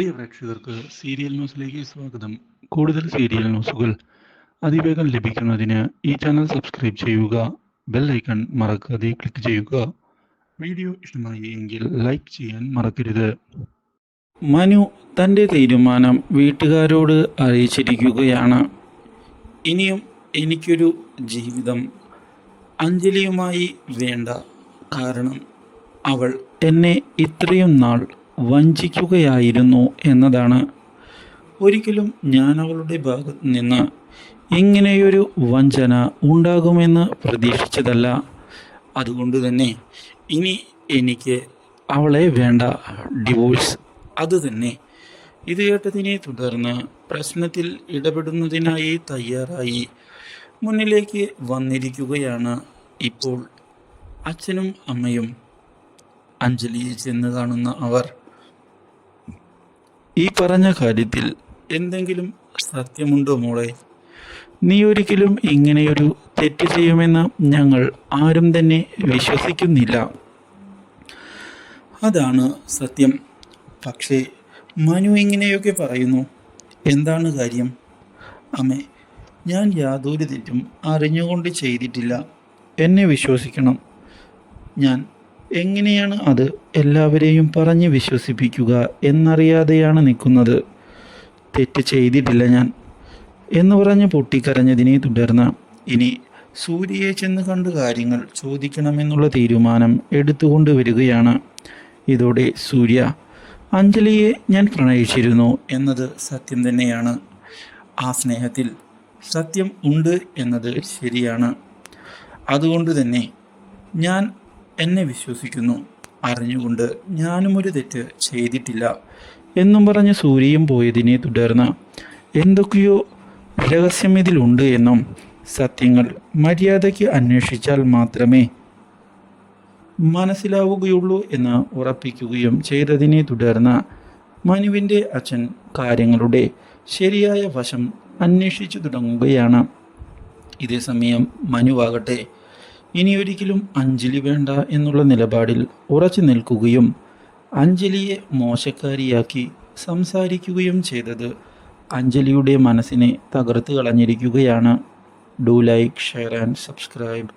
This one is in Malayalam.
പ്രിയ പ്രേക്ഷകർക്ക് സീരിയൽ ന്യൂസിലേക്ക് സ്വാഗതം. കൂടുതൽ സീരിയൽ ന്യൂസുകൾ അതിവേഗം ലഭിക്കുന്നതിന് ഈ ചാനൽ സബ്സ്ക്രൈബ് ചെയ്യുക. ബെൽ ഐക്കൺ മറക്കാതെ ക്ലിക്ക് ചെയ്യുക. വീഡിയോ ഇഷ്ടമായി എങ്കിൽ ലൈക്ക് ചെയ്യാൻ മറക്കരുത്. മനു തൻ്റെ തീരുമാനം വീട്ടുകാരോട് അറിയിച്ചിരിക്കുകയാണ്. ഇനിയും എനിക്കൊരു ജീവിതം അഞ്ജലിയുമായി വേണ്ട. കാരണം അവൾ എന്നെ ഇത്രയും നാൾ വഞ്ചിക്കുകയായിരുന്നു എന്നതാണ്. ഒരിക്കലും ഞാൻ അവളുടെ ഭാഗത്ത് നിന്ന് ഇങ്ങനെയൊരു വഞ്ചന ഉണ്ടാകുമെന്ന് പ്രതീക്ഷിച്ചതല്ല. അതുകൊണ്ട് തന്നെ ഇനി എനിക്ക് അവളെ വേണ്ട, ഡിവോഴ്സ്. അതുതന്നെ. ഇത് കേട്ടതിനെ തുടർന്ന് പ്രശ്നത്തിൽ ഇടപെടുന്നതിനായി തയ്യാറായി മുന്നിലേക്ക് വന്നിരിക്കുകയാണ് ഇപ്പോൾ അച്ഛനും അമ്മയും. അഞ്ജലിയെ ചെന്ന് കാണുന്ന അവർ ഈ പറഞ്ഞ കാര്യത്തിൽ എന്തെങ്കിലും സത്യമുണ്ടോ മോളെ? നീ ഒരിക്കലും ഇങ്ങനെയൊരു തെറ്റ് ചെയ്യുമെന്ന് ഞങ്ങൾ ആരും തന്നെ വിശ്വസിക്കുന്നില്ല. അതാണ് സത്യം. പക്ഷേ മനു ഇങ്ങനെയൊക്കെ പറയുന്നു. എന്താണ് കാര്യം? അമ്മേ, ഞാൻ യാതൊരു തെറ്റും അറിഞ്ഞുകൊണ്ട് ചെയ്തിട്ടില്ല. എന്നെ വിശ്വസിക്കണം. ഞാൻ എങ്ങനെയാണ് അത് എല്ലാവരെയും പറഞ്ഞ് വിശ്വസിപ്പിക്കുക എന്നറിയാതെയാണ് നിൽക്കുന്നത്. തെറ്റ് ചെയ്തിട്ടില്ല ഞാൻ എന്ന് പറഞ്ഞ് പൊട്ടിക്കരഞ്ഞതിനെ തുടർന്ന് ഇനി സൂര്യയെ ചെന്ന് കണ്ട് കാര്യങ്ങൾ ചോദിക്കണമെന്നുള്ള തീരുമാനം എടുത്തുകൊണ്ട് വരികയാണ്. ഇതോടെ സൂര്യ, അഞ്ജലിയെ ഞാൻ പ്രണയിച്ചിരുന്നു എന്നത് സത്യം തന്നെയാണ്. ആ സ്നേഹത്തിൽ സത്യം ഉണ്ട് എന്നത് ശരിയാണ്. അതുകൊണ്ട് തന്നെ ഞാൻ എന്നെ വിശ്വസിക്കുന്നു. അറിഞ്ഞുകൊണ്ട് ഞാനും ഒരു തെറ്റ് ചെയ്തിട്ടില്ല എന്നും പറഞ്ഞ് സൂര്യയും പോയതിനെ തുടർന്ന് എന്തൊക്കെയോ രഹസ്യം ഇതിലുണ്ട് എന്നും സത്യങ്ങൾ മര്യാദയ്ക്ക് അന്വേഷിച്ചാൽ മാത്രമേ മനസ്സിലാവുകയുള്ളൂ എന്ന് ഉറപ്പിക്കുകയും ചെയ്തതിനെ തുടർന്ന് മനുവിൻ്റെ അച്ഛൻ കാര്യങ്ങളുടെ ശരിയായ വശം അന്വേഷിച്ചു തുടങ്ങുകയാണ്. ഇതേസമയം മനുവാകട്ടെ ഇനിയൊരിക്കലും അഞ്ജലി വേണ്ട എന്നുള്ള നിലപാടിൽ ഉറച്ചു നിൽക്കുകയും അഞ്ജലിയെ മോശക്കാരിയാക്കി സംസാരിക്കുകയും ചെയ്തത് അഞ്ജലിയുടെ മനസ്സിനെ തകർത്ത് കളഞ്ഞിരിക്കുകയാണ്. Do like, share and subscribe.